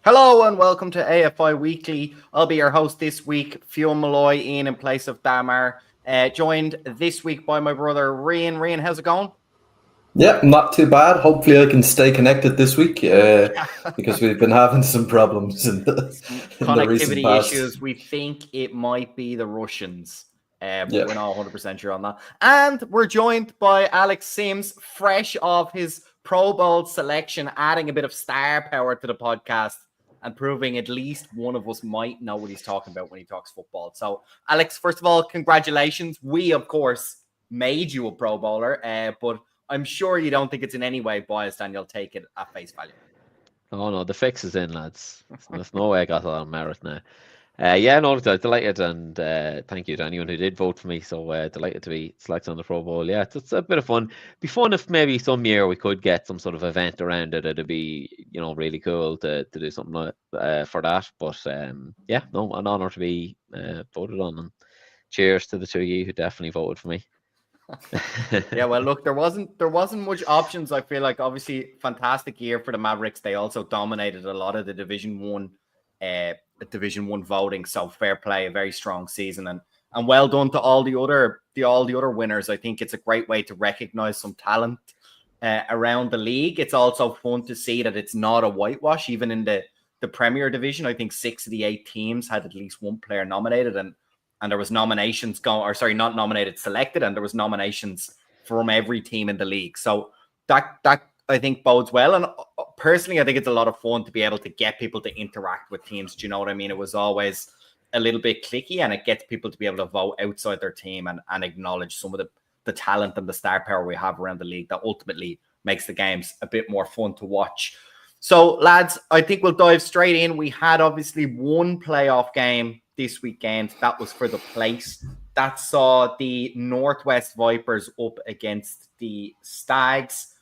Hello and welcome to AFI Weekly. I'll be your host this week, Fionn Malloy, in place of Damar. Joined this week by my brother, Rian. Rian, how's it going? Yeah, not too bad. Hopefully, I can stay connected this week because we've been having some problems Some in the recent connectivity past. issues. We think it might be the Russians, but Yeah, we're not 100% sure on that. And we're joined by Alex Sims, fresh off his Pro Bowl selection, adding a bit of star power to the podcast and proving at least one of us might know what he's talking about when he talks football. So, Alex, first of all, congratulations. We, of course, made you a Pro Bowler, but I'm sure you don't think it's in any way biased and you'll take it at face value. Oh no, the fix is in, lads. There's no way I got it on merit now. Yeah, no, delighted, and thank you to anyone who did vote for me. So delighted to be selected on the Pro Bowl. Yeah, it's a bit of fun. Be fun if maybe some year we could get some sort of event around it. It'd be really cool to do something for that. But yeah, no, an honour to be voted on, and cheers to the two of you who definitely voted for me. Yeah, well, look, there wasn't much options. I feel like obviously fantastic year for the Mavericks. They also dominated a lot of the Division One voting. So fair play, a very strong season, and well done to all the other winners. I think it's a great way to recognize some talent around the league. It's also fun to see that it's not a whitewash, even in the Premier Division. I think 6 of the 8 teams had at least one player nominated, and there was nominations not nominated, selected, and there was nominations from every team in the league. So that I think bodes well. And personally, I think it's a lot of fun to be able to get people to interact with teams. Do you know what I mean? It was always a little bit clicky, and it gets people to be able to vote outside their team and acknowledge some of the talent and the star power we have around the league that ultimately makes the games a bit more fun to watch. So, lads, I think we'll dive straight in. We had obviously one playoff game this weekend. That was for the place. That saw the Northwest Vipers up against the Stags.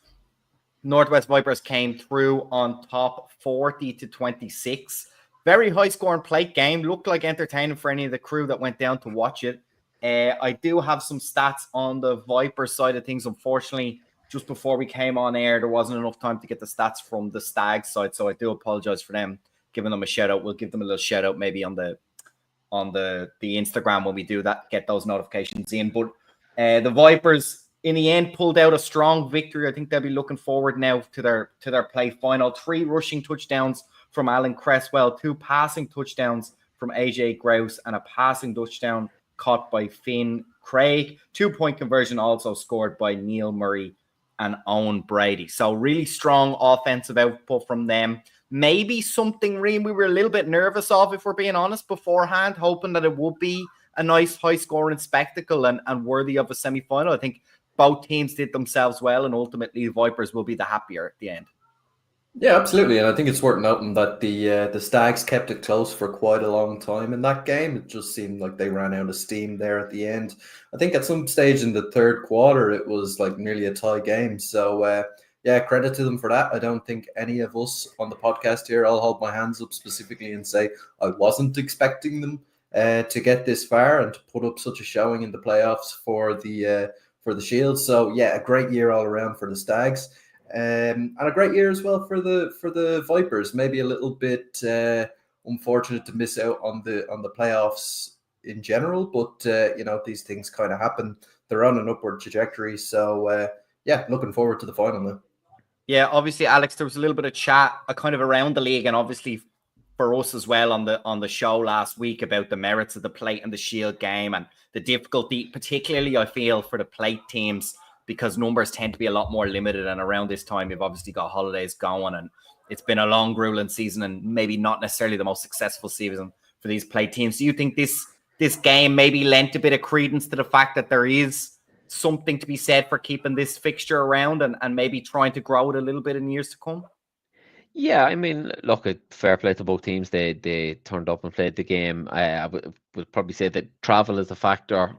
Northwest Vipers came through on top 40-26. Very high scoring plate game. Looked like entertaining for any of the crew that went down to watch it. I do have some stats on the Vipers side of things. Unfortunately, just before we came on air, there wasn't enough time to get the stats from the Stags side. So I do apologize for them, giving them a shout out. We'll give them a little shout out maybe on the Instagram when we do that, get those notifications in. But the Vipers in the end pulled out a strong victory. I think they'll be looking forward now to their play final. 3 rushing touchdowns from Alan Cresswell, 2 passing touchdowns from AJ Grouse, and a passing touchdown caught by Finn Craig. 2-point conversion also scored by Neil Murray and Owen Brady. So really strong offensive output from them. Maybe something we were a little bit nervous of, if we're being honest, beforehand, hoping that it would be a nice high-scoring spectacle and worthy of a semi-final. I think both teams did themselves well, and ultimately the Vipers will be the happier at the end. yeah, absolutely. And I think it's worth noting that the Stags kept it close for quite a long time in that game. It just seemed like they ran out of steam there at the end. I think at some stage in the third quarter, it was like nearly a tie game. So, yeah, credit to them for that. I don't think any of us on the podcast here, I'll hold my hands up specifically and say I wasn't expecting them to get this far and to put up such a showing in the playoffs for the Shield. So, yeah, a great year all around for the Stags. And a great year as well for the Vipers. Maybe a little bit unfortunate to miss out on the playoffs in general, but these things kind of happen. They're on an upward trajectory, so yeah, looking forward to the final now. Yeah, obviously, Alex, there was a little bit of chat kind of around the league, and obviously for us as well on the show last week about the merits of the plate and the Shield game and the difficulty, particularly I feel for the plate teams, because numbers tend to be a lot more limited. And around this time, you've obviously got holidays going, and it's been a long, grueling season, and maybe not necessarily the most successful season for these play teams. Do you think this game maybe lent a bit of credence to the fact that there is something to be said for keeping this fixture around and maybe trying to grow it a little bit in years to come? Yeah, I mean, look, fair play to both teams. They turned up and played the game. I would probably say that travel is a factor,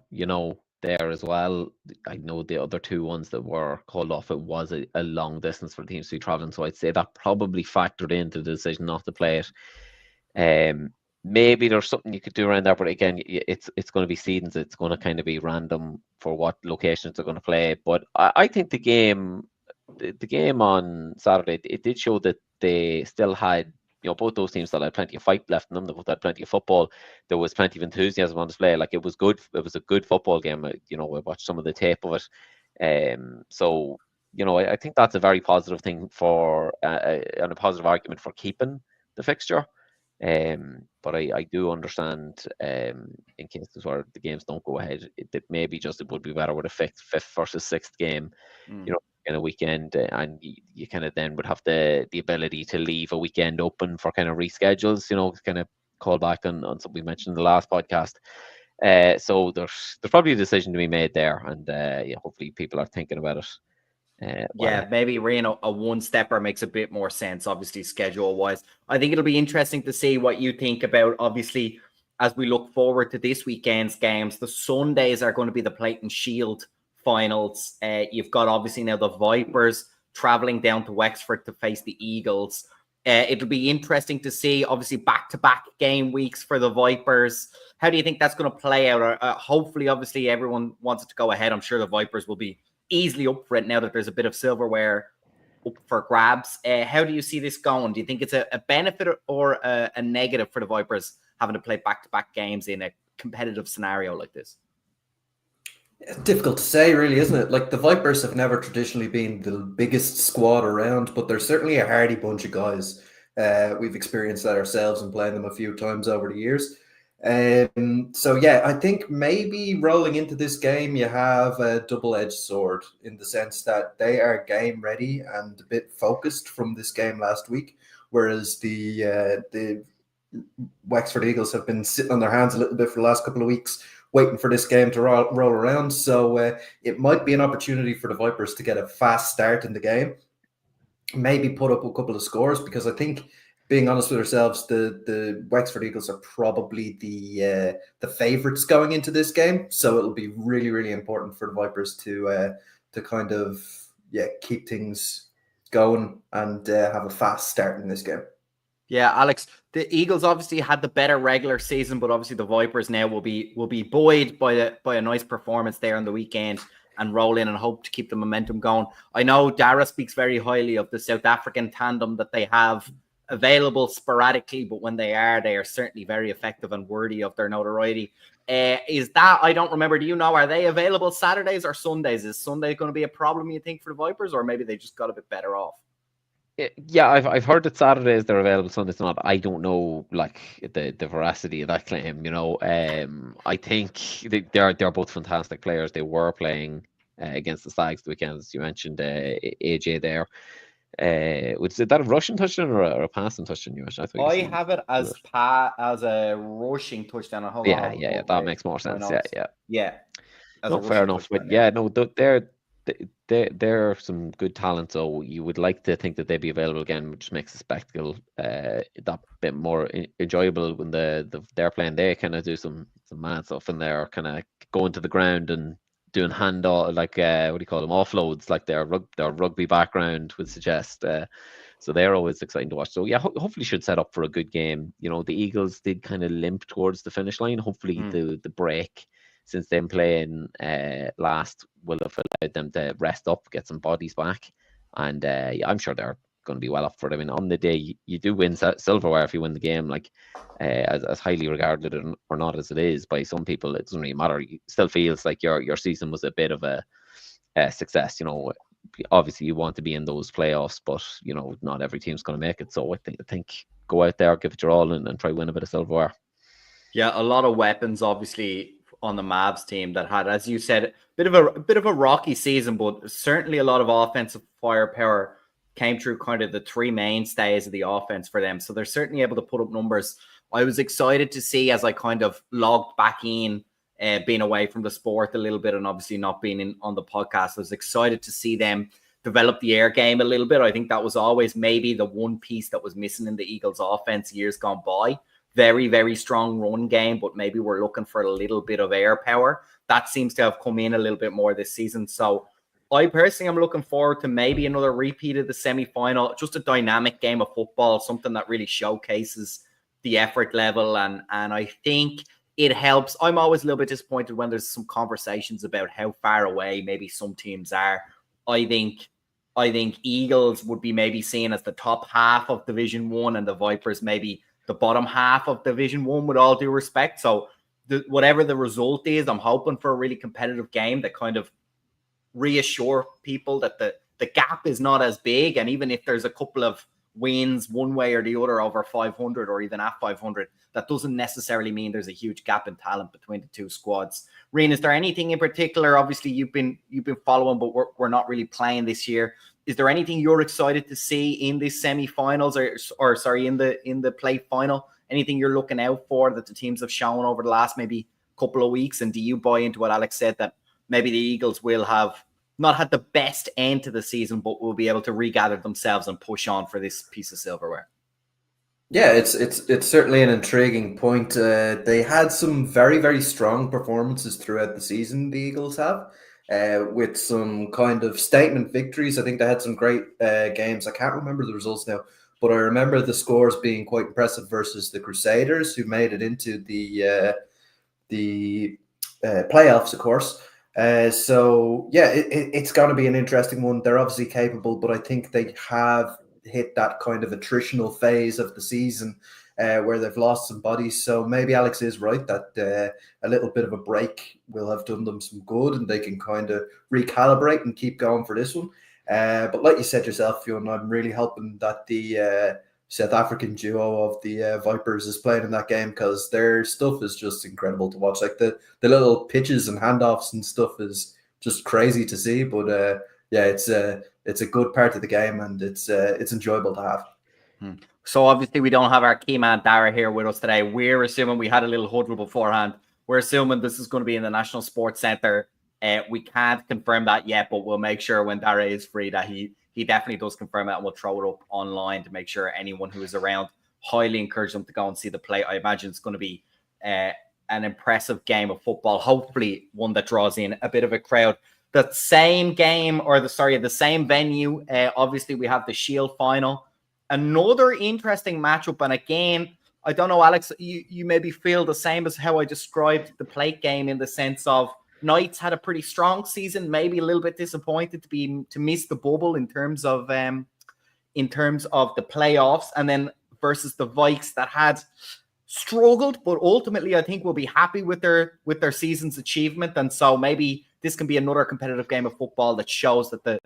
there as well. I know the other 2 ones that were called off, it was a long distance for the teams to be traveling. So I'd say that probably factored into the decision not to play it. Maybe there's something you could do around there, but again, it's going to be seedings. It's going to kind of be random for what locations they're going to play. But I think the game on Saturday, it did show that they still had both those teams still had plenty of fight left in them. They both had plenty of football. There was plenty of enthusiasm on display. Like, it was good. It was a good football game. I watched some of the tape of it. So, I think that's a very positive thing and a positive argument for keeping the fixture. But I do understand in cases where the games don't go ahead, it maybe just it would be better with a fifth versus sixth game, in a weekend, and you kind of then would have the ability to leave a weekend open for kind of reschedules, kind of call back on something we mentioned in the last podcast. So there's probably a decision to be made there, and hopefully people are thinking about it. Maybe a one-stepper makes a bit more sense, obviously, schedule-wise. I think it'll be interesting to see what you think about, obviously, as we look forward to this weekend's games. The Sundays are going to be the Plate and Shield finals. You've got, obviously, now the Vipers traveling down to Wexford to face the Eagles. It'll be interesting to see, obviously, back-to-back game weeks for the Vipers. How do you think that's going to play out? Hopefully, obviously, everyone wants it to go ahead. I'm sure the Vipers will be easily up for it now that there's a bit of silverware up for grabs. How do you see this going? Do you think it's a benefit or a negative for the Vipers having to play back-to-back games in a competitive scenario like this? It's difficult to say, really, isn't it? Like, the Vipers have never traditionally been the biggest squad around, but they're certainly a hardy bunch of guys. We've experienced that ourselves and playing them a few times over the years. So I think maybe rolling into this game, you have a double-edged sword in the sense that they are game ready and a bit focused from this game last week, whereas the Wexford Eagles have been sitting on their hands a little bit for the last couple of weeks, waiting for this game to roll around. So it might be an opportunity for the Vipers to get a fast start in the game, maybe put up a couple of scores, because I think, being honest with ourselves, the Wexford Eagles are probably the favourites going into this game. So it'll be really, really important for the Vipers to kind of keep things going and have a fast start in this game. Yeah, Alex, the Eagles obviously had the better regular season, but obviously the Vipers now will be buoyed by a nice performance there on the weekend and roll in and hope to keep the momentum going. I know Dara speaks very highly of the South African tandem that they have available sporadically, but when they are certainly very effective and worthy of their notoriety. Is that, I don't remember, do you know, are they available Saturdays or Sundays? Is Sunday going to be a problem, you think, for the Vipers, or maybe they just got a bit better off? Yeah, I've heard that Saturdays they're available, Sundays not. I don't know, like, the veracity of that claim. I think they're both fantastic players. They were playing against the Stags the weekend, as you mentioned. AJ there. Was that a rushing touchdown or a passing touchdown? I have it as a rushing touchdown. Hold on. Yeah, that makes more sense. Yeah. No, fair enough. But they're some good talent. So you would like to think that they'd be available again, which makes the spectacle that bit more enjoyable when they're playing. They kind of do some mad stuff, and they're kind of going to the ground and doing handoff, like what do you call them, offloads, like their rugby background would suggest. So they're always exciting to watch. So hopefully should set up for a good game. The Eagles did kind of limp towards the finish line. Hopefully the break, since them playing last, will have allowed them to rest up, get some bodies back, and I'm sure they're going to be well up for it. I mean, on the day you do win silverware if you win the game, like as highly regarded or not as it is by some people, it doesn't really matter. It still feels like your season was a bit of a success. Obviously you want to be in those playoffs, but not every team's going to make it. So I think go out there, give it your all, and try win a bit of silverware. Yeah, a lot of weapons obviously on the Mavs team that had, as you said, a bit of a rocky season, but certainly a lot of offensive firepower came through kind of the three mainstays of the offense for them. So they're certainly able to put up numbers. I was excited to see, as I kind of logged back in, being away from the sport a little bit and obviously not being on the podcast, I was excited to see them develop the air game a little bit. I think that was always maybe the one piece that was missing in the Eagles offense years gone by. Very, very strong run game, but maybe we're looking for a little bit of air power. That seems to have come in a little bit more this season. So I personally am looking forward to maybe another repeat of the semi-final, just a dynamic game of football, something that really showcases the effort level. And I think it helps. I'm always a little bit disappointed when there's some conversations about how far away maybe some teams are. I think I think Eagles would be maybe seen as the top half of Division 1 and the Vipers maybe the bottom half of Division 1 with all due respect. So whatever the result is, I'm hoping for a really competitive game that kind of reassure people that the gap is not as big. And even if there's a couple of wins one way or the other over 500 or even at 500, that doesn't necessarily mean there's a huge gap in talent between the two squads. Reen, is there anything in particular? Obviously, you've been following, but we're not really playing this year. Is there anything you're excited to see in this semi-finals or sorry, in the play final? Anything you're looking out for that the teams have shown over the last maybe couple of weeks? And do you buy into what Alex said, that maybe the Eagles will have not had the best end to the season, but will be able to regather themselves and push on for this piece of silverware? Yeah, it's certainly an intriguing point. They had some very, very strong performances throughout the season, the Eagles have, with some kind of statement victories. I think they had some great games. I can't remember the results now, but I remember the scores being quite impressive versus the Crusaders, who made it into the playoffs, of course. So yeah, it's going to be an interesting one. They're obviously capable, but I think they have hit that kind of attritional phase of the season where they've lost some bodies. So maybe Alex is right that a little bit of a break will have done them some good, and they can kind of recalibrate and keep going for this one. But like you said yourself, Fionn, I'm really hoping that the South African duo of the Vipers is playing in that game, because their stuff is just incredible to watch. Like the little pitches and handoffs and stuff is just crazy to see. But yeah, it's a good part of the game, and it's enjoyable to have. So obviously we don't have our key man Dara here with us today. We're assuming we had a little huddle beforehand. We're assuming this is going to be in the National Sports Centre. We can't confirm that yet, but we'll make sure when Dara is free that he definitely does confirm it, and we'll throw it up online to make sure anyone who is around, highly encourage them to go and see the play. I imagine it's going to be an impressive game of football, hopefully one that draws in a bit of a crowd. The same game, or the same venue, obviously we have the Shield final. Another interesting matchup, and again, I don't know, Alex, you maybe feel the same as how I described the plate game, in the sense of Knights had a pretty strong season, maybe a little bit disappointed to miss the bubble in terms of the playoffs, and then versus the Vikes that had struggled, but ultimately I think will be happy with their season's achievement. And so maybe this can be another competitive game of football that shows that the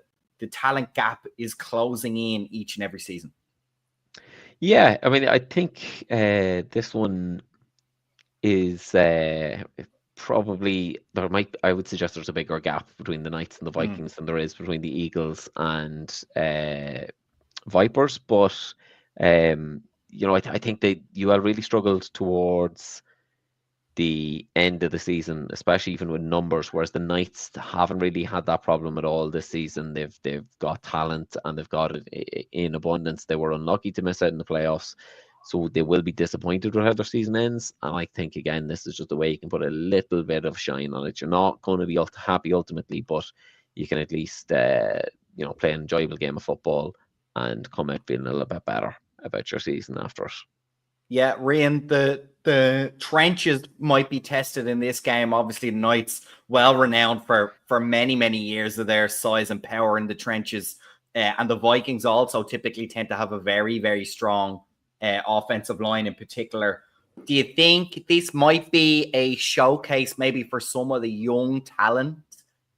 talent gap is closing in each and every season. Yeah, I mean, I think this one is probably, I would suggest there's a bigger gap between the Knights and the Vikings than there is between the Eagles and Vipers. But I think UL really struggled towards the end of the season, especially even with numbers, whereas the Knights haven't really had that problem at all this season. They've got talent, and they've got it in abundance. They were unlucky to miss out in the playoffs, so they will be disappointed with how their season ends. And I think, again, this is just a way you can put a little bit of shine on it. You're not going to be happy ultimately, but you can at least play an enjoyable game of football and come out feeling a little bit better about your season after it. Yeah, Ryan, the trenches might be tested in this game. Obviously, the Knights, well renowned for many, many years of their size and power in the trenches. And the Vikings also typically tend to have a very, very strong offensive line in particular. Do you think this might be a showcase maybe for some of the young talent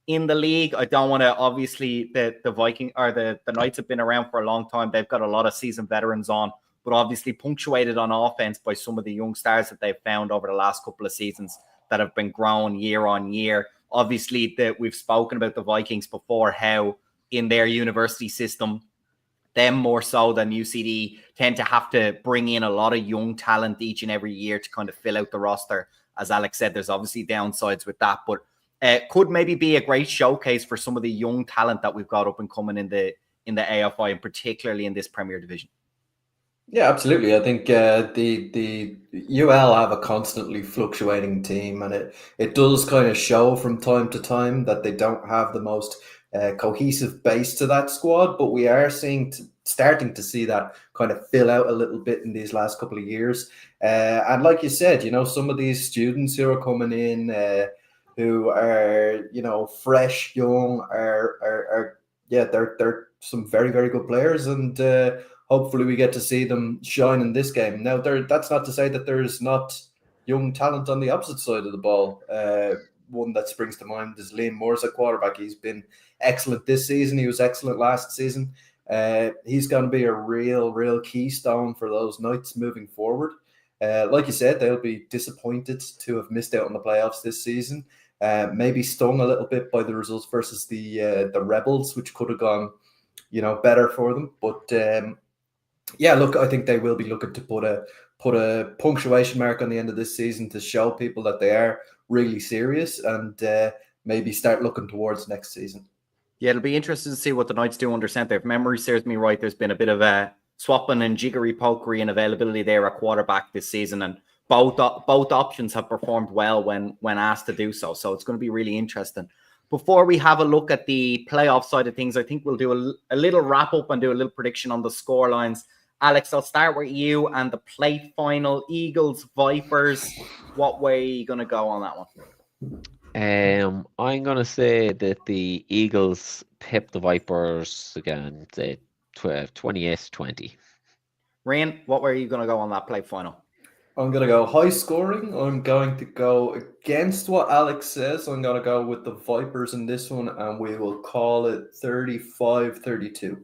in the league? I don't want to, obviously, the Viking or the Knights have been around for a long time. They've got a lot of seasoned veterans on, but obviously punctuated on offense by some of the young stars that they've found over the last couple of seasons that have been grown year on year. Obviously, we've spoken about the Vikings before, how in their university system, them more so than UCD tend to have to bring in a lot of young talent each and every year to kind of fill out the roster. As Alex said, there's obviously downsides with that, but could maybe be a great showcase for some of the young talent that we've got up and coming in the AFI, and particularly in this Premier Division. Yeah, absolutely. I think the UL have a constantly fluctuating team, and it does kind of show from time to time that they don't have the most cohesive base to that squad, but we are starting to see that kind of fill out a little bit in these last couple of years. And like you said, some of these students who are coming in, who are fresh, young, are they're some very, very good players, and hopefully we get to see them shine in this game. Now, that's not to say that there's not young talent on the opposite side of the ball. One that springs to mind is Liam Moore's at quarterback. He's been excellent this season. He was excellent last season. He's going to be a real keystone for those Knights moving forward. Like you said, they'll be disappointed to have missed out on the playoffs this season. Maybe stung a little bit by the results versus the Rebels, which could have gone, better for them. But look, I think they will be looking to put a punctuation mark on the end of this season to show people that they are really serious, and maybe start looking towards next season. Yeah, it'll be interesting to see what the Knights do under centre. If memory serves me right, there's been a bit of a swapping and jiggery-pokery and availability there at quarterback this season, and both options have performed well when asked to do so. So it's going to be really interesting. Before we have a look at the playoff side of things, I think we'll do a little wrap-up and do a little prediction on the score lines. Alex, I'll start with you and the plate final. Eagles, Vipers. What way are you going to go on that one? I'm going to say that the Eagles pip the Vipers again, say 28-20. Ryan, what way are you going to go on that plate final? I'm going to go high scoring. I'm going to go against what Alex says. I'm going to go with the Vipers in this one, and we will call it 35-32.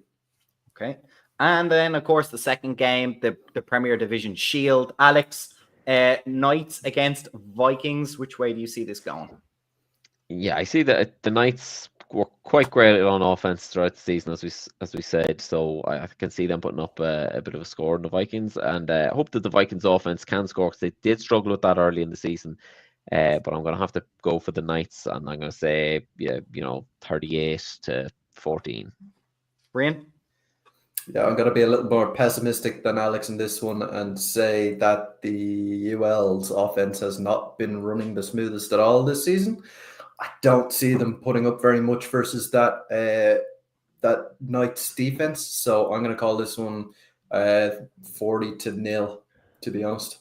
Okay. And then, of course, the second game, the Premier Division Shield. Alex, Knights against Vikings. Which way do you see this going? Yeah, I see that the Knights were quite great on offense throughout the season, as we said. So I can see them putting up a bit of a score in the Vikings, and I hope that the Vikings offense can score, because they did struggle with that early in the season. But I'm going to have to go for the Knights, and I'm going to say 38-14. Brian? Yeah, I'm going to be a little more pessimistic than Alex in this one and say that the UL's offense has not been running the smoothest at all this season. I don't see them putting up very much versus that Knights defense. So I'm going to call this one 40-0, to be honest.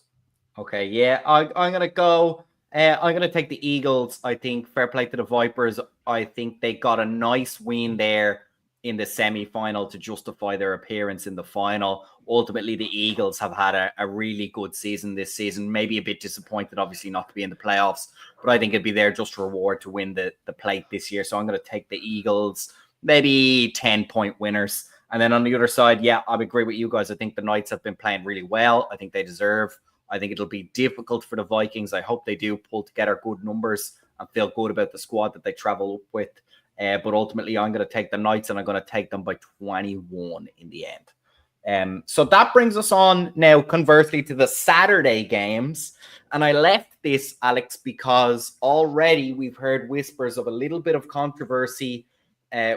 Okay, yeah, I'm going to go. I'm going to take the Eagles. I think fair play to the Vipers. I think they got a nice win there in the semi-final to justify their appearance in the final. Ultimately, the Eagles have had a really good season this season. Maybe a bit disappointed, obviously, not to be in the playoffs, but I think it'd be their just reward to win the plate this year. So I'm going to take the Eagles, maybe 10-point winners. And then on the other side, yeah, I agree with you guys. I think the Knights have been playing really well. I think they deserve. I think it'll be difficult for the Vikings. I hope they do pull together good numbers and feel good about the squad that they travel up with. But ultimately, I'm going to take the Knights, and I'm going to take them by 21 in the end. So that brings us on now, conversely, to the Saturday games. And I left this, Alex, because already we've heard whispers of a little bit of controversy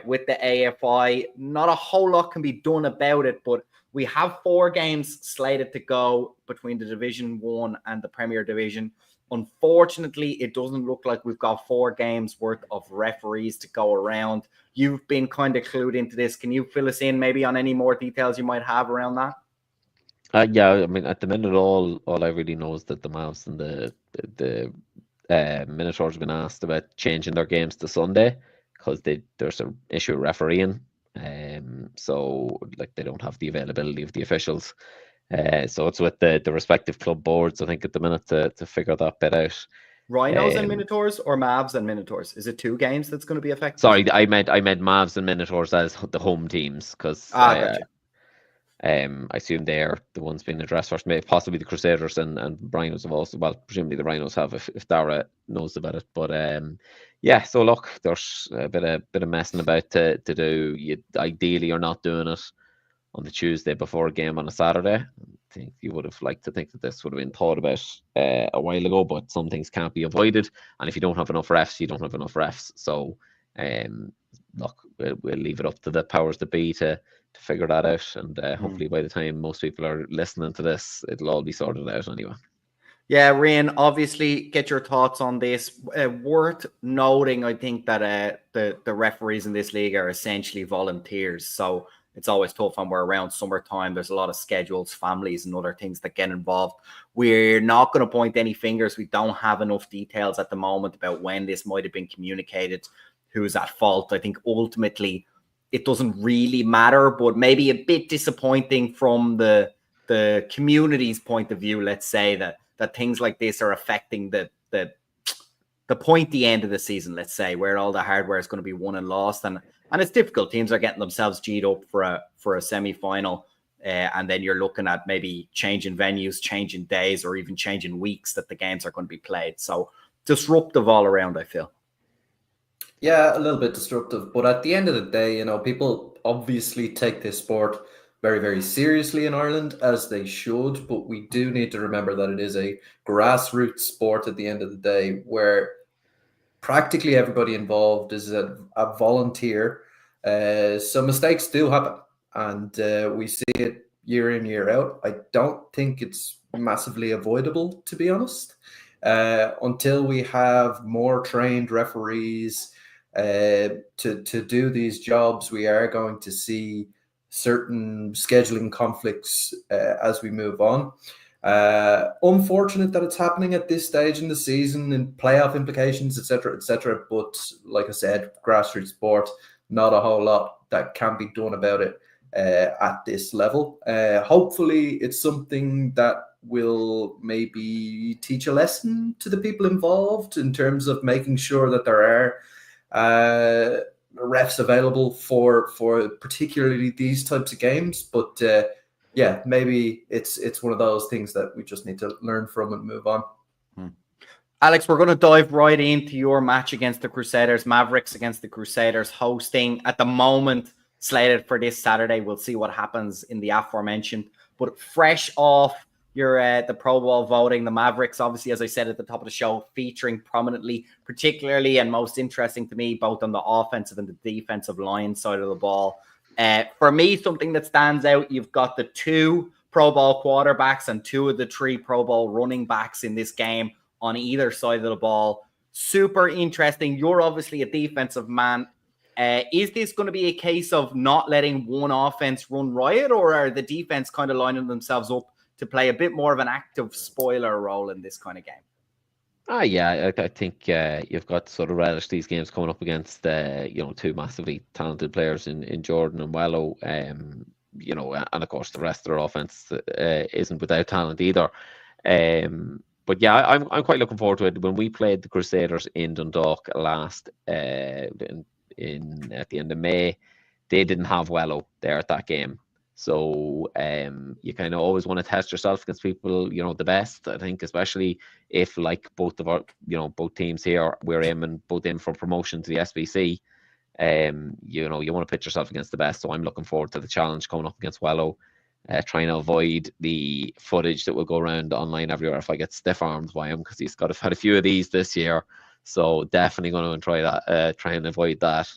with the AFI. Not a whole lot can be done about it, but we have 4 games slated to go between the Division 1 and the Premier Division. Unfortunately, it doesn't look like we've got 4 games worth of referees to go around. You've been kind of clued into this. Can you fill us in maybe on any more details you might have around that? Yeah, I mean, at the minute, all I really know is that the Mavs and the Minotaurs have been asked about changing their games to Sunday, because there's an issue with refereeing. So like they don't have the availability of the officials. So it's with the respective club boards, I think, at the minute to figure that bit out. Rhinos and Minotaurs, or Mavs and Minotaurs? Is it 2 games that's going to be affected? Sorry, I meant Mavs and Minotaurs as the home teams, because gotcha. I assume they're the ones being addressed first. Maybe possibly the Crusaders and Rhinos have also. Well, presumably the Rhinos have, if Dara knows about it. But yeah. So look, there's a bit of messing about to do. Ideally, you're not doing it on the Tuesday before a game on a Saturday. I think you would have liked to think that this would have been thought about a while ago, but some things can't be avoided. And if you don't have enough refs, you don't have enough refs. So, look, we'll leave it up to the powers that be to figure that out. And hopefully by the time most people are listening to this, it'll all be sorted out anyway. Yeah, Rian, obviously get your thoughts on this. Worth noting, I think, that the referees in this league are essentially volunteers. So it's always tough when we're around summertime. There's a lot of schedules, families, and other things that get involved. We're not going to point any fingers. We don't have enough details at the moment about when this might have been communicated, who's at fault. I think ultimately it doesn't really matter, but maybe a bit disappointing from the community's point of view. Let's say that things like this are affecting the pointy end of the season. Let's say where all the hardware is going to be won and lost, and it's difficult. Teams are getting themselves G'd up for a semi-final, and then you're looking at maybe changing venues, changing days, or even changing weeks that the games are going to be played. So disruptive all around, I feel. Yeah, a little bit disruptive, but at the end of the day, you know, people obviously take this sport very, very seriously in Ireland, as they should, but we do need to remember that it is a grassroots sport at the end of the day, where practically everybody involved is a volunteer. So mistakes do happen, and we see it year in, year out. I don't think it's massively avoidable, to be honest. Until we have more trained referees to do these jobs, we are going to see certain scheduling conflicts as we move on. Unfortunate that it's happening at this stage in the season and playoff implications, etc. But like I said, grassroots sport, not a whole lot that can be done about it at this level. Hopefully, it's something that will maybe teach a lesson to the people involved in terms of making sure that there are refs available for particularly these types of games. But yeah, maybe it's one of those things that we just need to learn from and move on. Alex, we're going to dive right into your match against the Crusaders. Mavericks against the Crusaders, hosting at the moment, slated for this Saturday. We'll see what happens in the aforementioned. But fresh off your the Pro Bowl voting, the Mavericks, obviously, as I said at the top of the show, featuring prominently, particularly and most interesting to me, both on the offensive and the defensive line side of the ball. For me, something that stands out, you've got the 2 Pro Bowl quarterbacks and 2 of the 3 Pro Bowl running backs in this game on either side of the ball. Super interesting. You're obviously a defensive man. Is this going to be a case of not letting one offense run riot, or are the defense kind of lining themselves up to play a bit more of an active spoiler role in this kind of game? Yeah, I think you've got to sort of relish these games coming up against 2 massively talented players in Jordan and Wello, and of course the rest of their offense isn't without talent either. But yeah, I'm quite looking forward to it. When we played the Crusaders in Dundalk last at the end of May, they didn't have Wello there at that game. So you kind of always want to test yourself against people, the best. I think, especially if, like both of our, both teams here, we're aiming for promotion to the SBC. You want to pitch yourself against the best. So I'm looking forward to the challenge coming up against Wello. Trying to avoid the footage that will go around online everywhere if I get stiff-armed by him, because he's got had a few of these this year. So definitely going to try and avoid that.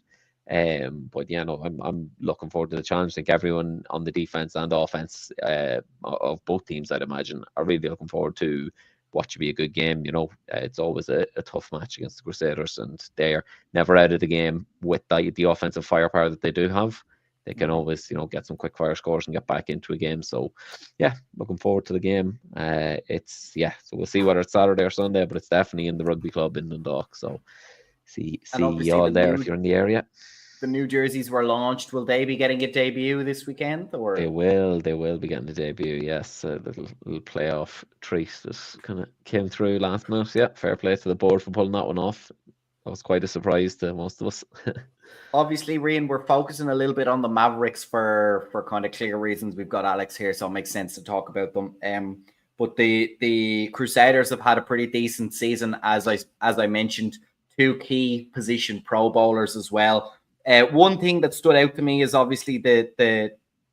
But yeah, no, I'm looking forward to the challenge. I think everyone on the defense and offense of both teams, I'd imagine, are really looking forward to what should be a good game. It's always a tough match against the Crusaders, and they're never out of the game with the offensive firepower that they do have. They can always, get some quick fire scores and get back into a game. So, yeah, looking forward to the game. So we'll see whether it's Saturday or Sunday, but it's definitely in the rugby club in Dundalk. So, see you all there if you're in the area. The new jerseys were launched. Will they be getting a debut this weekend? Or they will be getting a debut. Yes, a little playoff treat that kind of came through last night. Yeah, fair play to the board for pulling that one off. That was quite a surprise to most of us. Obviously, Rian, we're focusing a little bit on the Mavericks for kind of clear reasons. We've got Alex here, so it makes sense to talk about them. But the Crusaders have had a pretty decent season, as I mentioned, 2 key position Pro Bowlers as well. One thing that stood out to me is obviously the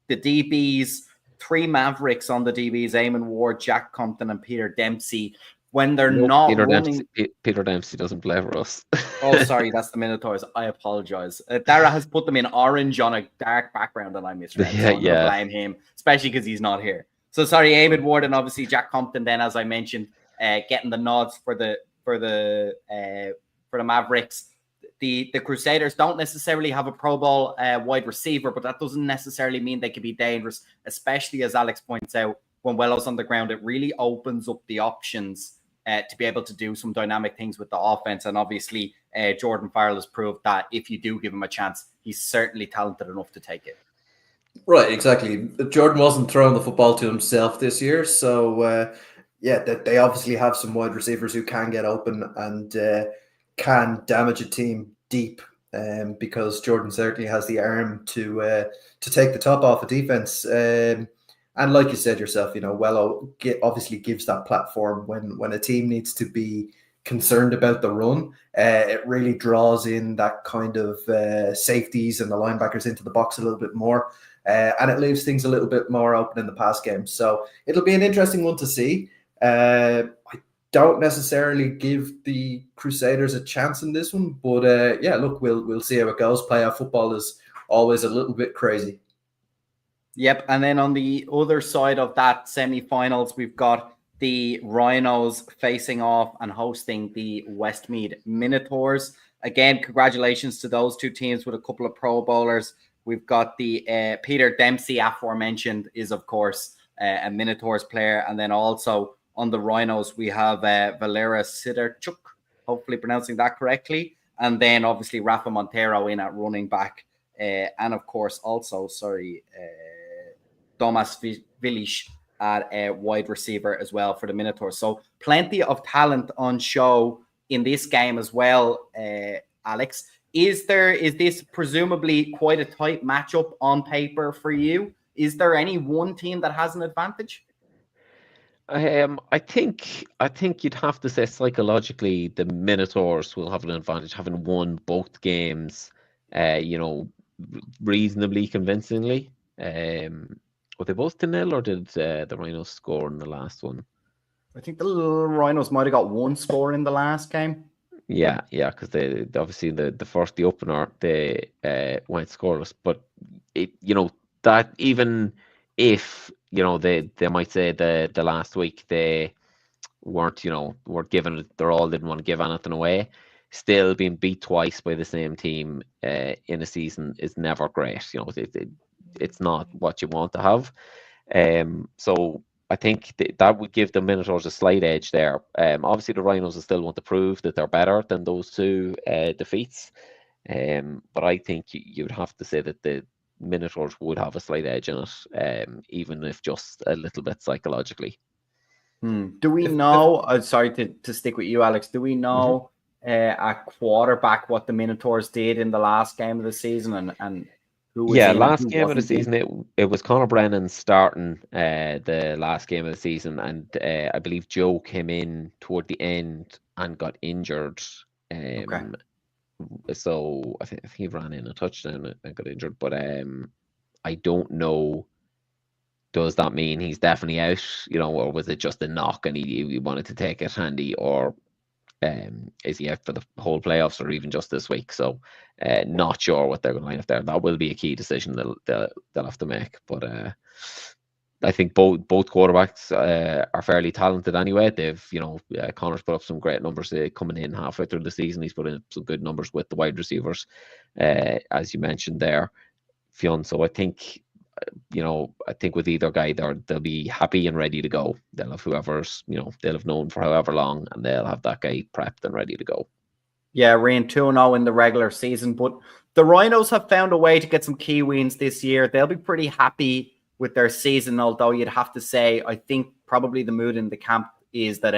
DBs, 3 Mavericks on the DBs: Eamon Ward, Jack Compton, and Peter Dempsey. When they're not running... Peter Dempsey doesn't play for us. Oh, sorry, that's the Minotaurs. I apologize. Dara has put them in orange on a dark background, and I misread. So I'm going to blame him, especially because he's not here. So sorry, Eamon Ward and obviously Jack Compton. Then, as I mentioned, getting the nods for the Mavericks. The Crusaders don't necessarily have a Pro Bowl wide receiver, but that doesn't necessarily mean they can be dangerous, especially as Alex points out, when Wello's on the ground, it really opens up the options to be able to do some dynamic things with the offense. And obviously, Jordan Farrell has proved that if you do give him a chance, he's certainly talented enough to take it. Right, exactly. Jordan wasn't throwing the football to himself this year, so they obviously have some wide receivers who can get open and can damage a team deep. Because Jordan certainly has the arm to take the top off a defense. And like you said yourself, Wello obviously gives that platform when a team needs to be concerned about the run. It really draws in that kind of safeties and the linebackers into the box a little bit more. And it leaves things a little bit more open in the pass game. So it'll be an interesting one to see. I don't necessarily give the Crusaders a chance in this one, but look, we'll see how it goes. Playoff football is always a little bit crazy. Yep, and then on the other side of that semi-finals, we've got the Rhinos facing off and hosting the Westmeath Minotaurs. Again, congratulations to those two teams with a couple of Pro Bowlers. We've got the Peter Dempsey, aforementioned, is of course a Minotaurs player, and then also on the Rhinos, we have Valera Siderchuk, hopefully pronouncing that correctly. And then obviously Rafa Montero in at running back. And of course also, Tomas Vilic at wide receiver as well for the Minotaurs. So plenty of talent on show in this game as well, Alex. Is this presumably quite a tight matchup on paper for you? Is there any one team that has an advantage? I think you'd have to say psychologically the Minotaurs will have an advantage, having won both games, reasonably convincingly. Were they both 2-0, or did the Rhinos score in the last one? I think the Rhinos might have got one score in the last game. Yeah, because they obviously the opener they went scoreless, but that even if they might say the last week they weren't given, didn't want to give anything away. Still being beat twice by the same team in a season is never great. It's not what you want to have. So I think that would give the Minotaurs a slight edge there. Obviously the Rhinos will still want to prove that they're better than those two defeats. But I think you'd have to say that the Minotaurs would have a slight edge in it, even if just a little bit psychologically. Do we know, sorry to stick with you, Alex, do we know at quarterback what the Minotaurs did in the last game of the season and who was last game of the season it was Conor Brennan starting the last game of the season, and I believe Joe came in toward the end and got injured. Okay. So I think he ran in a touchdown and got injured, but I don't know. Does that mean he's definitely out, or was it just a knock and he wanted to take it handy, or is he out for the whole playoffs or even just this week? So not sure what they're going to line up there. That will be a key decision they'll have to make. But I think both quarterbacks are fairly talented anyway. They've, Connor's put up some great numbers coming in halfway through the season. He's put in some good numbers with the wide receivers, as you mentioned there, Fionn. So I think with either guy, they'll be happy and ready to go. They'll have whoever's, they'll have known for however long, and they'll have that guy prepped and ready to go. Yeah, Ryan 2-0 in the regular season, but the Rhinos have found a way to get some key wins this year. They'll be pretty happy with their season, although you'd have to say, I think probably the mood in the camp is that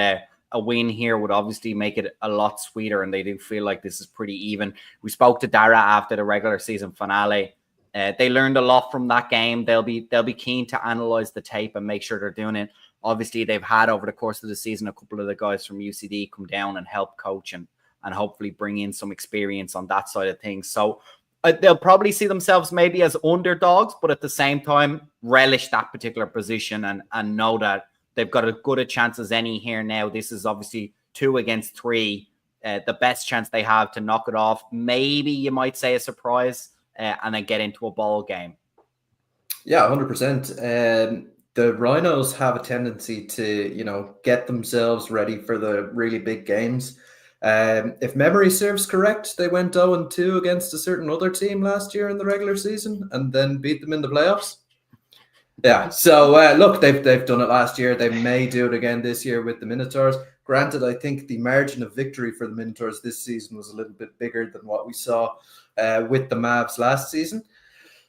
a win here would obviously make it a lot sweeter, and they do feel like this is pretty even. We spoke to Dara after the regular season finale. They learned a lot from that game. They'll be keen to analyze the tape and make sure they're doing it. Obviously, they've had over the course of the season a couple of the guys from UCD come down and help coach and hopefully bring in some experience on that side of things. So they'll probably see themselves maybe as underdogs, but at the same time relish that particular position and know that they've got as good a chance as any here now. This is obviously 2 against 3, the best chance they have to knock it off. Maybe you might say a surprise. And then get into a ball game. Yeah, 100%. The Rhinos have a tendency to, get themselves ready for the really big games. If memory serves correct, they went 0-2 against a certain other team last year in the regular season and then beat them in the playoffs. Yeah, so look, they've done it last year. They may do it again this year with the Minotaurs. Granted, I think the margin of victory for the Minotaurs this season was a little bit bigger than what we saw with the Mavs last season.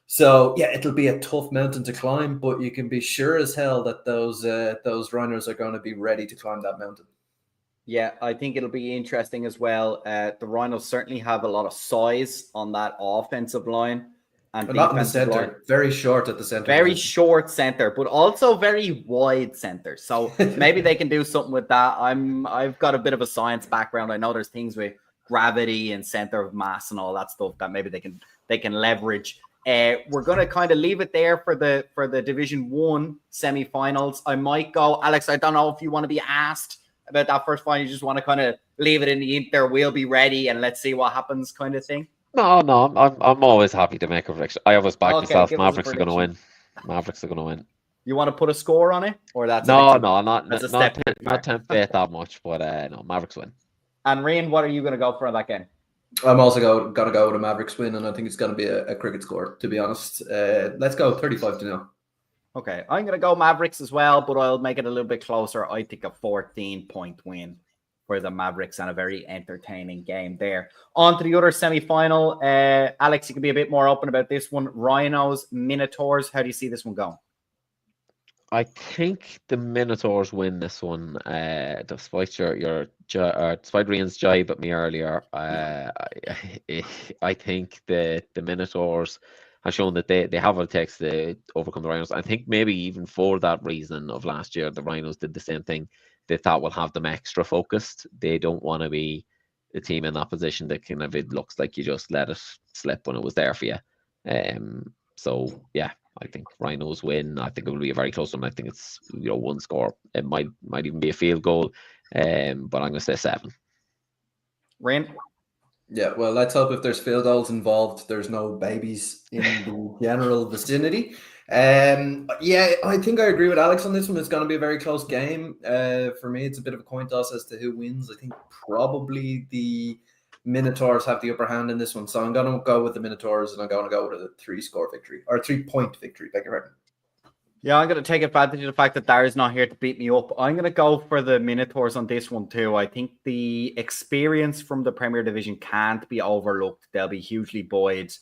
So yeah, it'll be a tough mountain to climb, but you can be sure as hell that those Rhinos are going to be ready to climb that mountain. Yeah, I think it'll be interesting as well. The Rhinos certainly have a lot of size on that offensive line and Not in the defensive line. center, very short at the center. Very position. short center, but also very wide center. So maybe they can do something with that. I've got a bit of a science background. I know there's things with gravity and center of mass and all that stuff that maybe they can leverage. We're gonna kind of leave it there for the Division 1 semifinals. I might go, Alex. I don't know if you want to be asked about that first final. You just want to kind of leave it in the Inter. We'll be ready and let's see what happens, kind of thing. No, I'm always happy to make a prediction. I always back myself. give us a Mavericks are going to prediction. win. Mavericks are going to win. You want to put a score on it, or that's not that's a step not tempt fate that much, but no, Mavericks win. And Ryan, what are you going to go for in that game? I'm also going to go with a Mavericks win, and I think it's going to be a cricket score, to be honest. Let's go 35-0. Okay, I'm going to go Mavericks as well, but I'll make it a little bit closer. I think a 14-point win for the Mavericks and a very entertaining game there. On to the other semi-final. Alex, you can be a bit more open about this one. Rhinos, Minotaurs. How do you see this one going? I think the Minotaurs win this one. Despite despite Rian's jibe at me earlier, I think the Minotaurs have shown that they have what it takes to overcome the Rhinos. I think maybe even for that reason of last year, the Rhinos did the same thing. They thought we'll have them extra focused. They don't want to be the team in that position that kind of, it looks like you just let it slip when it was there for you. So yeah, I think Rhinos win. I think it will be a very close one. I think it's one score. It might even be a field goal. But I'm going to say 7. Ryan? Yeah, well, let's hope if there's field goals involved, there's no babies in the general vicinity. Yeah, I think I agree with Alex on this one. It's going to be a very close game. For me, it's a bit of a coin toss as to who wins. I think probably the Minotaurs have the upper hand in this one. So I'm going to go with the Minotaurs, and I'm going to go with a 3-point victory. Beg your pardon. Yeah, I'm going to take advantage of the fact that Dara's not here to beat me up. I'm going to go for the Minotaurs on this one too. I think the experience from the Premier Division can't be overlooked. They'll be hugely buoyed.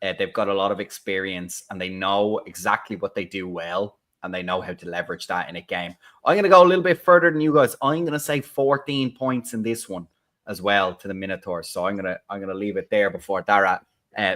They've got a lot of experience and they know exactly what they do well and they know how to leverage that in a game. I'm going to go a little bit further than you guys. I'm going to say 14 points in this one as well to the Minotaurs. So I'm going to leave it there before Dara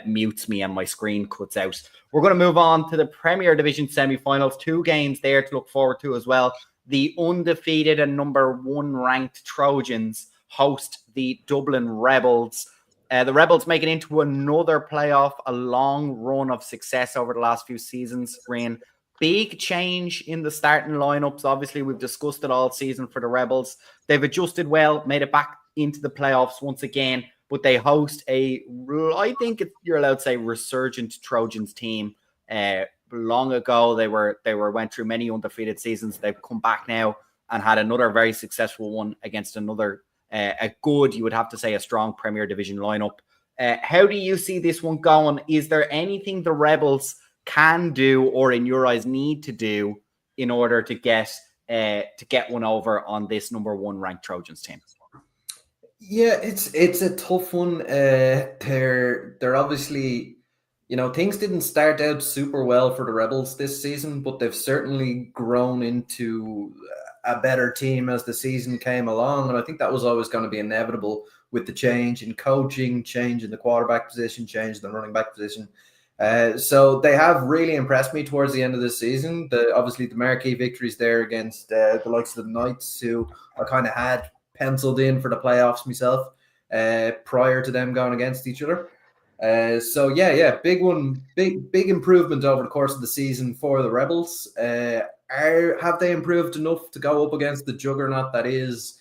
mutes me and my screen cuts out. We're going to move on to the Premier Division semi-finals. 2 games there to look forward to as well. The undefeated and number 1 ranked Trojans host the Dublin Rebels. The Rebels make it into another playoff, a long run of success over the last few seasons. Rain, big change in the starting lineups. Obviously, we've discussed it all season for the Rebels. They've adjusted well, made it back into the playoffs once again, but they host I think you're allowed to say, resurgent Trojans team. Long ago, they went through many undefeated seasons. They've come back now and had another very successful one against another a good, you would have to say, a strong Premier Division lineup. How do you see this one going? Is there anything the Rebels can do, or in your eyes need to do, in order to get one over on this number 1 ranked Trojans team? Yeah, it's a tough one. They're obviously, things didn't start out super well for the Rebels this season, but they've certainly grown into a better team as the season came along. And I think that was always going to be inevitable with the change in coaching, change in the quarterback position, change in the running back position. So they have really impressed me towards the end of the season. Obviously, the marquee victories there against the likes of the Knights, who I kind of had penciled in for the playoffs myself prior to them going against each other. So yeah, big one, big improvement over the course of the season for the Rebels. Have they improved enough to go up against the juggernaut that is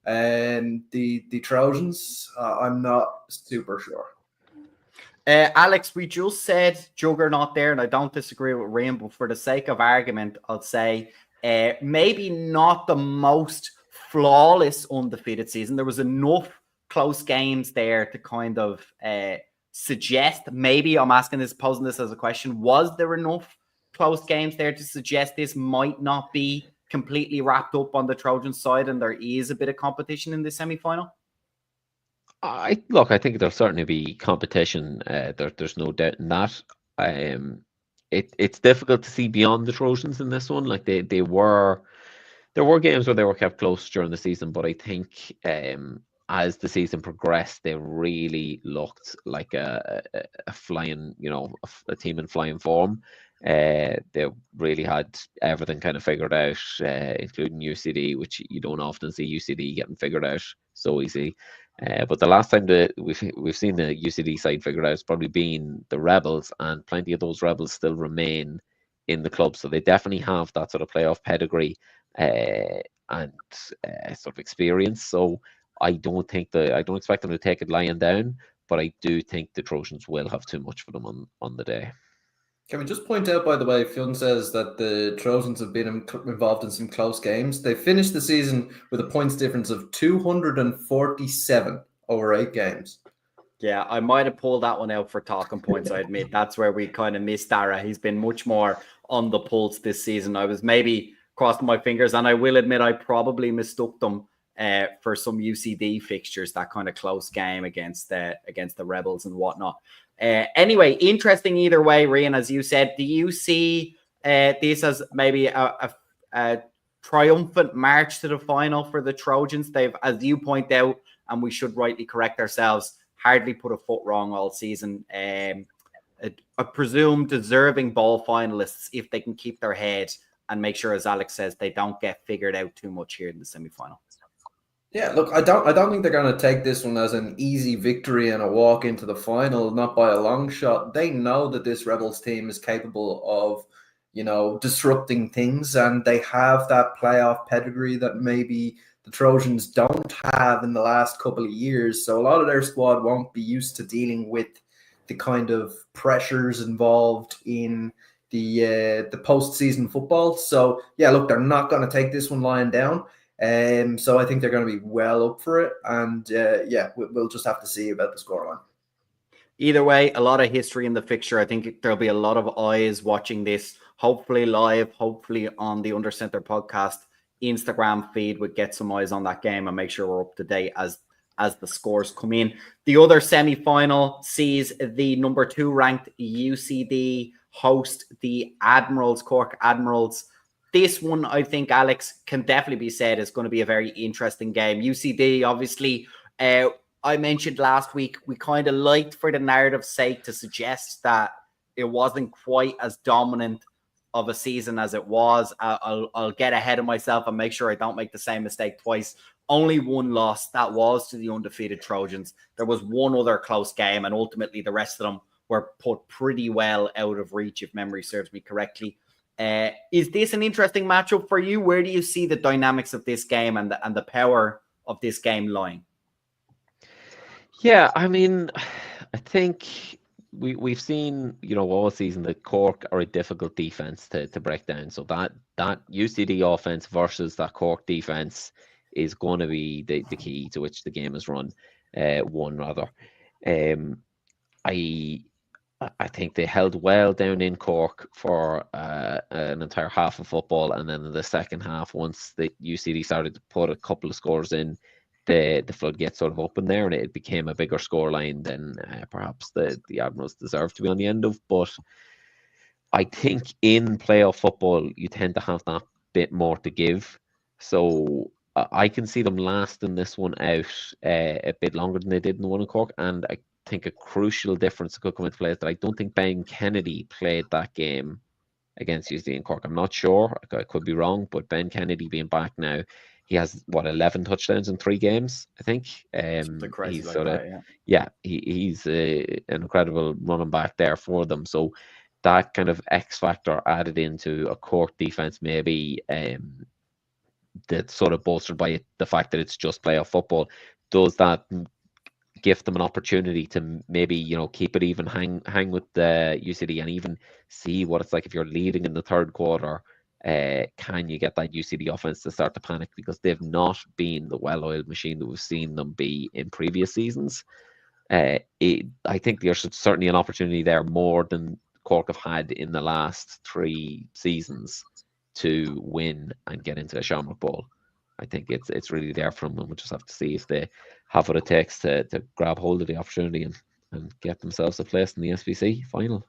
the Trojans? I'm not super sure. Alex, we just said juggernaut there, and I don't disagree with Rain, but for the sake of argument, I'll say maybe not the most flawless undefeated season. There was enough close games there to kind of suggest, maybe I'm posing this as a question, was there enough close games there to suggest this might not be completely wrapped up on the Trojan side and there is a bit of competition in the semi-final? I think there'll certainly be competition. There's no doubt in that. Um, it's difficult to see beyond the Trojans in this one. Like they were, there were games where they were kept close during the season, but I think as the season progressed, they really looked like a flying, a team in flying form. They really had everything kind of figured out, including UCD, which you don't often see UCD getting figured out so easy. But the last time that we've seen the UCD side figured out has probably been the Rebels, and plenty of those Rebels still remain in the club. So they definitely have that sort of playoff pedigree and sort of experience. So I don't expect them to take it lying down, but I do think the Trojans will have too much for them on the day. Can we just point out, by the way, Fionn says that the Trojans have been involved in some close games. They finished the season with a points difference of 247 over 8 games. Yeah, I might have pulled that one out for talking points. I admit that's where we kind of missed Dara. He's been much more on the pulse this season. I was maybe crossing my fingers, and I will admit I probably mistook them for some UCD fixtures, that kind of close game against the Rebels and whatnot. Anyway, interesting either way, Rian, as you said. Do you see this as maybe a triumphant march to the final for the Trojans? They've, as you point out, and we should rightly correct ourselves, hardly put a foot wrong all season. I presume deserving ball finalists if they can keep their head and make sure, as Alex says, they don't get figured out too much here in the semi-final. Yeah, look, I don't think they're going to take this one as an easy victory and a walk into the final, not by a long shot. They know that this Rebels team is capable of, disrupting things, and they have that playoff pedigree that maybe the Trojans don't have in the last couple of years. So a lot of their squad won't be used to dealing with the kind of pressures involved in the postseason football. So yeah, look, they're not going to take this one lying down. So I think they're going to be well up for it. And we'll just have to see about the scoreline. Either way, a lot of history in the fixture. I think there'll be a lot of eyes watching this, hopefully live, hopefully on the Under Center podcast Instagram feed. Would get some eyes on that game and make sure we're up to date as the scores come in. The other semi-final sees the number 2 ranked UCD host the Cork Admirals. This one, I think, Alex, can definitely be said is going to be a very interesting game. UCD, obviously, I mentioned last week, we kind of liked, for the narrative's sake, to suggest that it wasn't quite as dominant of a season as it was. I'll get ahead of myself and make sure I don't make the same mistake twice. Only one loss, that was to the undefeated Trojans. There was one other close game, and ultimately the rest of them were put pretty well out of reach, if memory serves me correctly. Is this an interesting matchup for you? Where do you see the dynamics of this game and the power of this game lying? Yeah, I mean, I think we've seen, all season that Cork are a difficult defense to break down. So that UCD offense versus that Cork defense is going to be the key to which the game is won. I think they held well down in Cork for an entire half of football, and then in the second half, once the UCD started to put a couple of scores in, the floodgates sort of opened there, and it became a bigger scoreline than perhaps the Admirals deserved to be on the end of. But I think in playoff football, you tend to have that bit more to give. So I can see them lasting this one out a bit longer than they did in the one in Cork, and I think a crucial difference could come into play is that I don't think Ben Kennedy played that game against UCD in Cork. I'm not sure. I could be wrong, but Ben Kennedy being back now, he has 11 touchdowns in 3 games, I think. He's he's an incredible running back there for them. So that kind of X factor added into a Cork defense, maybe that's sort of bolstered by the fact that it's just playoff football, does that give them an opportunity to maybe keep it even, hang with the UCD, and even see what it's like if you're leading in the third quarter. Can you get that UCD offense to start to panic, because they've not been the well-oiled machine that we've seen them be in previous seasons. I think there's certainly an opportunity there, more than Cork have had in the last 3 seasons, to win and get into a Shamrock Bowl. I think it's really there for them, and we'll just have to see if they have what it takes to grab hold of the opportunity and get themselves a place in the SBC final.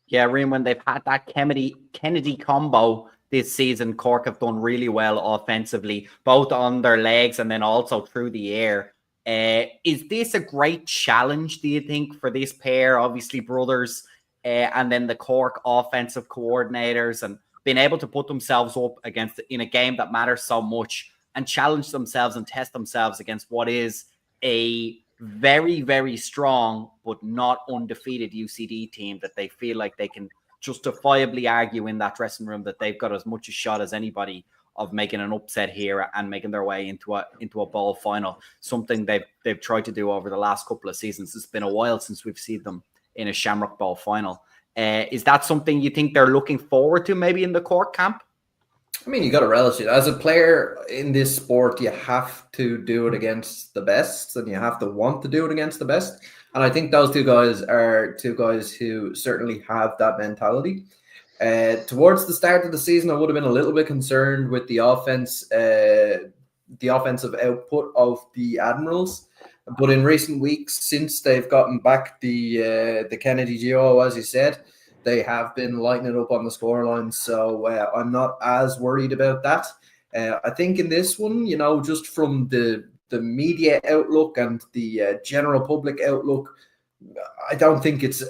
Yeah, Rian, when they've had that Kennedy combo this season, Cork have done really well offensively, both on their legs and then also through the air. Is this a great challenge, do you think, for this pair? Obviously, brothers, and then the Cork offensive coordinators, and being able to put themselves up against in a game that matters so much and challenge themselves and test themselves against what is a very, very strong but not undefeated UCD team that they feel like they can justifiably argue in that dressing room that they've got as much a shot as anybody of making an upset here and making their way into a bowl final. Something they've tried to do over the last couple of seasons. It's been a while since we've seen them in a Shamrock Bowl final. Is that something you think they're looking forward to maybe in the Cork camp? I mean, you got to relish it. As a player in this sport, you have to do it against the best, and you have to want to do it against the best. And I think those two guys are two guys who certainly have that mentality. Towards the start of the season, I would have been a little bit concerned with the offensive output of the Admirals. But in recent weeks, since they've gotten back the Kennedy duo, as you said, they have been lighting it up on the scoreline. So I'm not as worried about that. I think in this one, just from the media outlook and the general public outlook, I don't think it's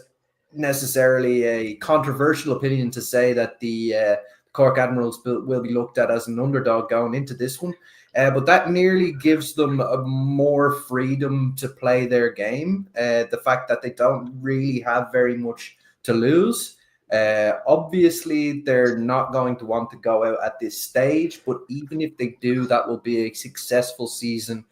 necessarily a controversial opinion to say that the Cork Admirals will be looked at as an underdog going into this one. But that nearly gives them more freedom to play their game. The fact that they don't really have very much to lose. Obviously, they're not going to want to go out at this stage, but even if they do, that will be a successful season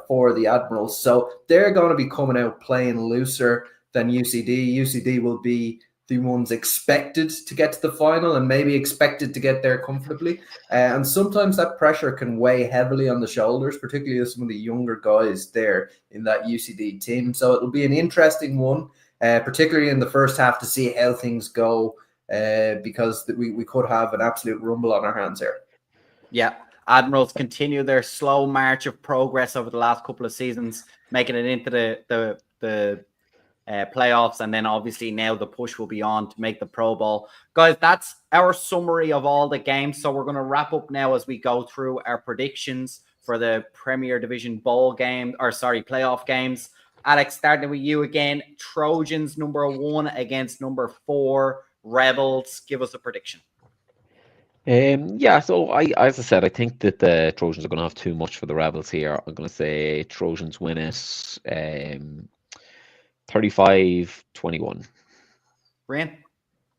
for the Admirals. So they're going to be coming out playing looser than UCD. UCD will be the ones expected to get to the final and maybe expected to get there comfortably. And sometimes that pressure can weigh heavily on the shoulders, particularly of some of the younger guys there in that UCD team. So it'll be an interesting one, particularly in the first half, to see how things go, because we could have an absolute rumble on our hands here. Yeah. Admirals continue their slow march of progress over the last couple of seasons, making it into the playoffs, and then obviously now the push will be on to make the Pro Bowl. Guys, that's our summary of all the games. So we're going to wrap up now as we go through our predictions for the Premier Division playoff games. Alex, starting with you again. Trojans number 1 against number 4 Rebels. Give us a prediction. So as I said, I think that the Trojans are going to have too much for the Rebels here. I'm going to say Trojans win it 35-21. Brian?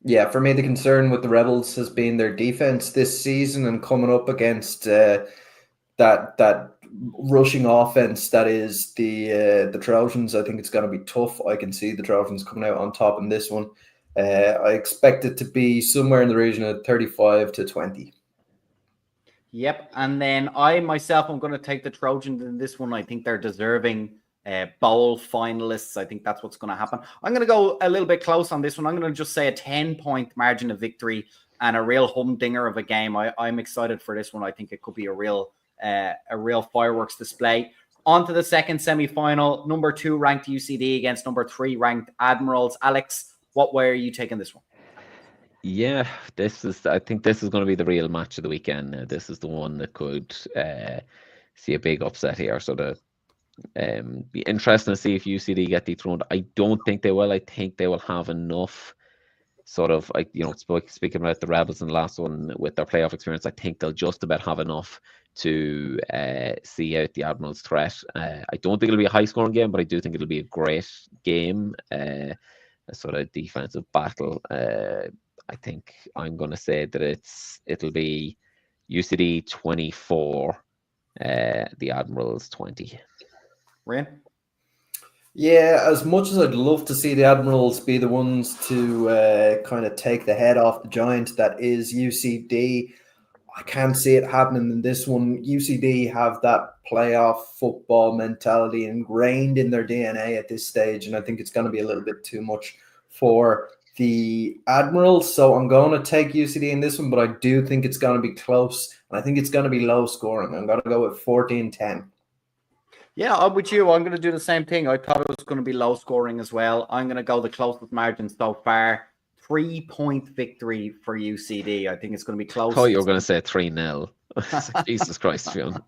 Yeah, for me, the concern with the Rebels has been their defense this season, and coming up against that rushing offense that is the Trojans. I think it's going to be tough. I can see the Trojans coming out on top in this one. I expect it to be somewhere in the region of 35-20. Yep. And then I'm going to take the Trojans in this one. I think they're deserving bowl finalists. I think that's what's going to happen. I'm going to go a little bit close on this one. I'm going to just say a 10-point margin of victory and a real humdinger of a game. I'm excited for this one. I think it could be a real fireworks display. On to the second semi-final, number 2 ranked UCD against number 3 ranked Admirals. Alex, what way are you taking this one? Yeah, I think this is going to be the real match of the weekend. This is the one that could see a big upset here. So be interesting to see if UCD get dethroned. I don't think they will. I think they will have enough sort of, speaking about the Rebels in the last one with their playoff experience, I think they'll just about have enough to see out the Admirals' threat. I don't think it'll be a high-scoring game, but I do think it'll be a great game, a sort of defensive battle. I think I'm going to say that it'll be UCD 24, the Admirals 20. Ryan? Yeah, as much as I'd love to see the Admirals be the ones to kind of take the head off the giant that is UCD, I can't see it happening in this one. UCD have that playoff football mentality ingrained in their DNA at this stage, and I think it's going to be a little bit too much for the Admirals, so I'm going to take UCD in this one, but I do think it's going to be close, and I think it's going to be low scoring. I'm going to go with 14-10. Yeah, I'm with you. I'm going to do the same thing. I thought it was going to be low scoring as well. I'm going to go the closest margin so far. 3-point victory for UCD. I think it's going to be close. I thought you were going to say 3-0. Jesus Christ, Fionn.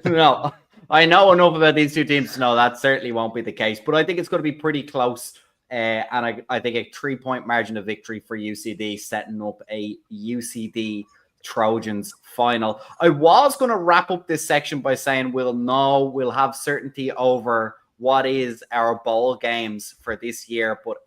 No, I know enough about these two teams to know that certainly won't be the case, but I think it's going to be pretty close. And I think a 3-point margin of victory for UCD, setting up a UCD Trojans final. I was going to wrap up this section by saying we'll have certainty over what is our bowl games for this year, but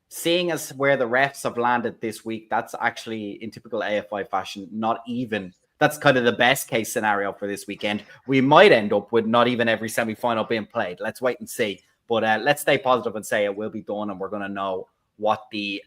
seeing as where the refs have landed this week, that's actually in typical AFI fashion, not even. That's kind of the best case scenario for this weekend. We might end up with not even every semi-final being played. Let's wait and see. But let's stay positive and say it will be done, and we're going to know what the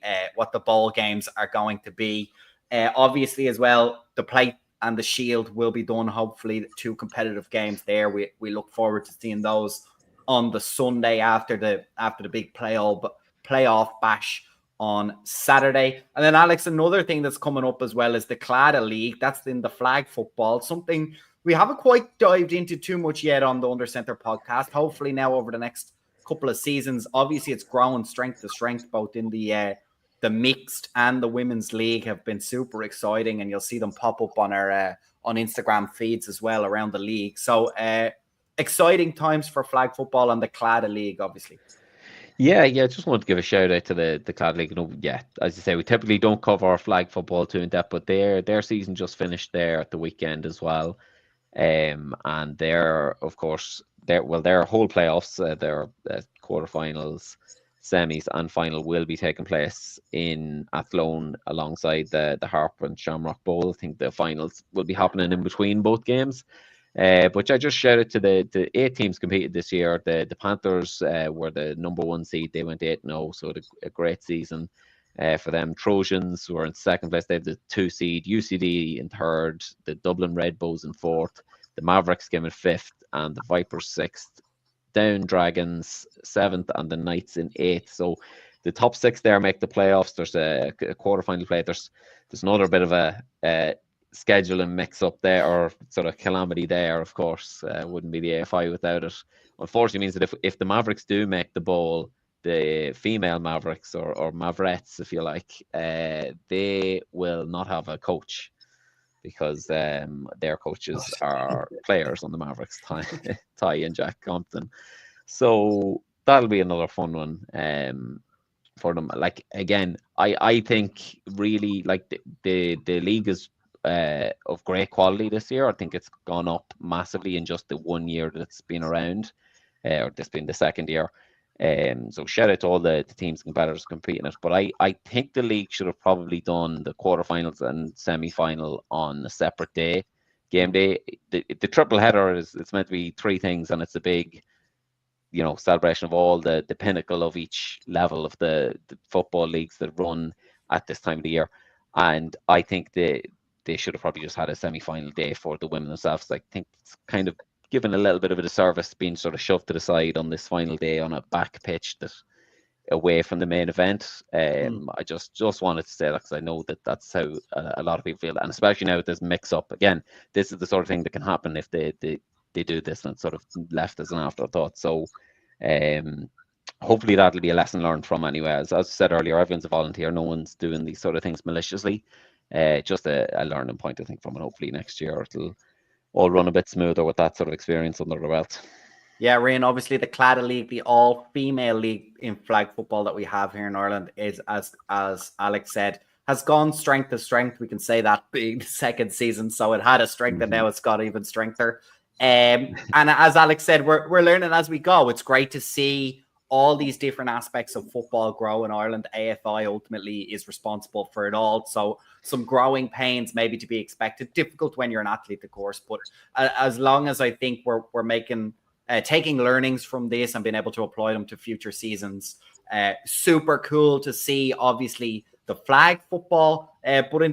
bowl games are going to be. Obviously, as well, the plate and the shield will be done. Hopefully, 2 competitive games there. We look forward to seeing those on the Sunday after the big playoff bash on Saturday. And then, Alex, another thing that's coming up as well is the Claddagh League. That's in the flag football, something we haven't quite dived into too much yet on the Under Center podcast. Hopefully now over the next couple of seasons. Obviously, it's growing strength to strength, both in the mixed and the women's league have been super exciting, and you'll see them pop up on our on Instagram feeds as well around the league. So exciting times for flag football and the Claddagh League, obviously. Yeah, just wanted to give a shout out to the Claddagh League. As you say, we typically don't cover our flag football too in depth, but their season just finished there at the weekend as well. And they're, of course, their whole playoffs, their quarterfinals, semis, and final will be taking place in Athlone alongside the Harper and Shamrock Bowl. I think the finals will be happening in between both games. But I just shouted to the 8 teams competed this year. The Panthers were the number 1 seed. They went 8-0, so a great season for them. Trojans were in 2nd place. They have the 2 seed. UCD in 3rd. The Dublin Red Bows in 4th. The Mavericks came in 5th, and the Vipers 6th. Down Dragons 7th, and the Knights in 8th. So the top 6 there make the playoffs. There's a quarterfinal play. There's another bit of a scheduling mix up there, or sort of calamity there, of course. Wouldn't be the AFI without it. Unfortunately, means that if the Mavericks do make the bowl, the female Mavericks or Mavrettes, if you like, they will not have a coach, because their coaches are players on the Mavericks, Ty and Jack Compton. So that'll be another fun one for them. Like, again, I think really like the league is of great quality this year. I think it's gone up massively in just the 1 year that it's been around, or this being the 2nd year. So shout out to all the teams and competitors competing in it. But I think the league should have probably done the quarterfinals and semi-final on a separate day. Game day, the triple header it's meant to be 3 things, and it's a big, celebration of all the pinnacle of each level of the football leagues that run at this time of the year. And I think they should have probably just had a semi-final day for the women themselves. I think it's kind of given a little bit of a disservice being sort of shoved to the side on this final day on a back pitch that away from the main event. I just wanted to say that, because I know that's how a lot of people feel, and especially now with this mix-up. Again, this is the sort of thing that can happen if they do this and it's sort of left as an afterthought. So hopefully that'll be a lesson learned from anyway. As I said earlier, everyone's a volunteer. No one's doing these sort of things maliciously. Just a learning point, I think, from it. Hopefully next year it'll all run a bit smoother with that sort of experience under the belt. Yeah, Ryan, obviously the Claddagh League, the all-female league in flag football that we have here in Ireland, is, as Alex said, has gone strength to strength. We can say that being the 2nd season, so it had a strength and now it's got even strengther. And as Alex said, we're learning as we go. It's great to see all these different aspects of football grow in Ireland. AFI ultimately is responsible for it all. So some growing pains maybe to be expected. Difficult when you're an athlete, of course, but as long as I think we're making taking learnings from this and being able to apply them to future seasons, super cool to see. Obviously, the flag football, but in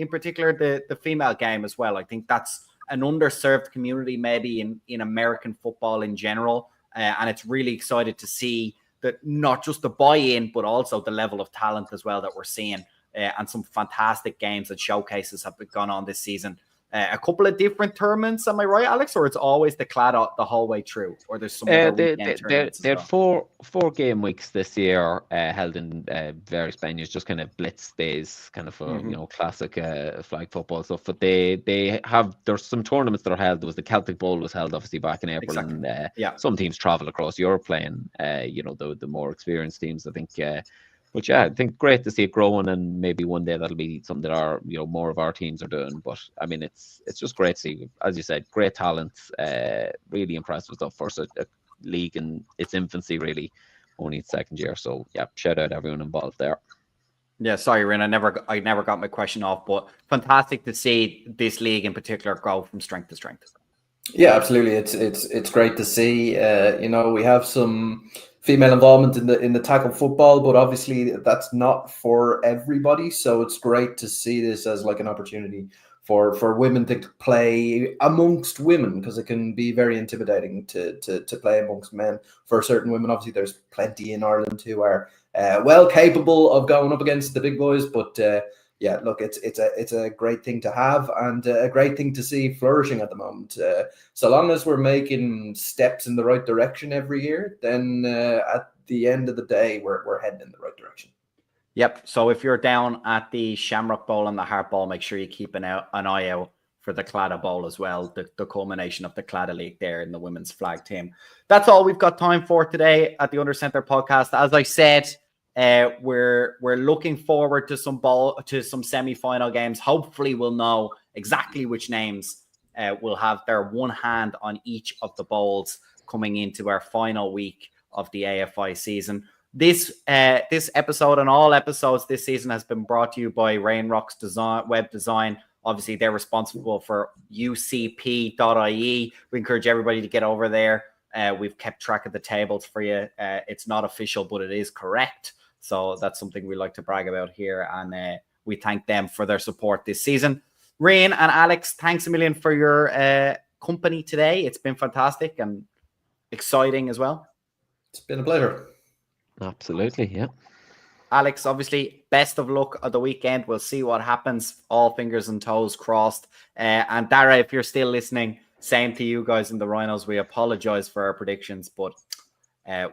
particular the female game as well. I think that's an underserved community maybe in American football in general. And it's really excited to see not just the buy-in, but also the level of talent as well that we're seeing. And some fantastic games and showcases have gone on this season. A couple of different tournaments, am I right, Alex? Or it's always the Claddagh the whole way through? Or there's some other weekend tournaments They as had well? four game weeks this year held in various venues, just kind of blitz days, kind of classic flag football stuff. But there's some tournaments that are held. There was the Celtic Bowl was held obviously back in April, Exactly. and some teams travel across Europe playing. The more experienced teams, I think. But yeah, I think great to see it growing, and maybe one day that'll be something that more of our teams are doing. But I mean, it's just great to see, as you said, great talent. Really impressive stuff for a league in its infancy, really, only its second year. So yeah, shout out everyone involved there. Yeah, sorry, Rin, I never got my question off, but fantastic to see this league in particular grow from strength to strength. Yeah, absolutely. It's great to see. We have some female involvement in the tackle football, but obviously that's not for everybody. So it's great to see this as like an opportunity for women to play amongst women, because it can be very intimidating to play amongst men. For certain women, obviously, there's plenty in Ireland who are well capable of going up against the big boys, but yeah, look, it's a great thing to have, and a great thing to see flourishing at the moment. So long as we're making steps in the right direction every year, then at the end of the day, we're heading in the right direction. Yep. So if you're down at the Shamrock Bowl and the Hart Bowl, make sure you keep an eye out for the Claddagh Bowl as well, the culmination of the Claddagh League there in the women's flag team. That's all we've got time for today at the Under Centre podcast. As I said, we're looking forward to some semi-final games. Hopefully we'll know exactly which names will have their one hand on each of the bowls coming into our final week of the AFI season. This episode and all episodes this season has been brought to you by Rainrock's web design. Obviously, they're responsible for UCP.ie. We encourage everybody to get over there. We've kept track of the tables for you. It's not official, but it is correct. So that's something we like to brag about here. And we thank them for their support this season. Rain and Alex, thanks a million for your company today. It's been fantastic and exciting as well. It's been a pleasure. Absolutely, yeah. Alex, obviously, best of luck at the weekend. We'll see what happens. All fingers and toes crossed. And Dara, if you're still listening, same to you guys in the Rhinos. We apologize for our predictions, but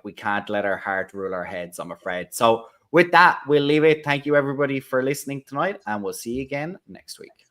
we can't let our heart rule our heads, I'm afraid. So with that, we'll leave it. Thank you, everybody, for listening tonight, and we'll see you again next week.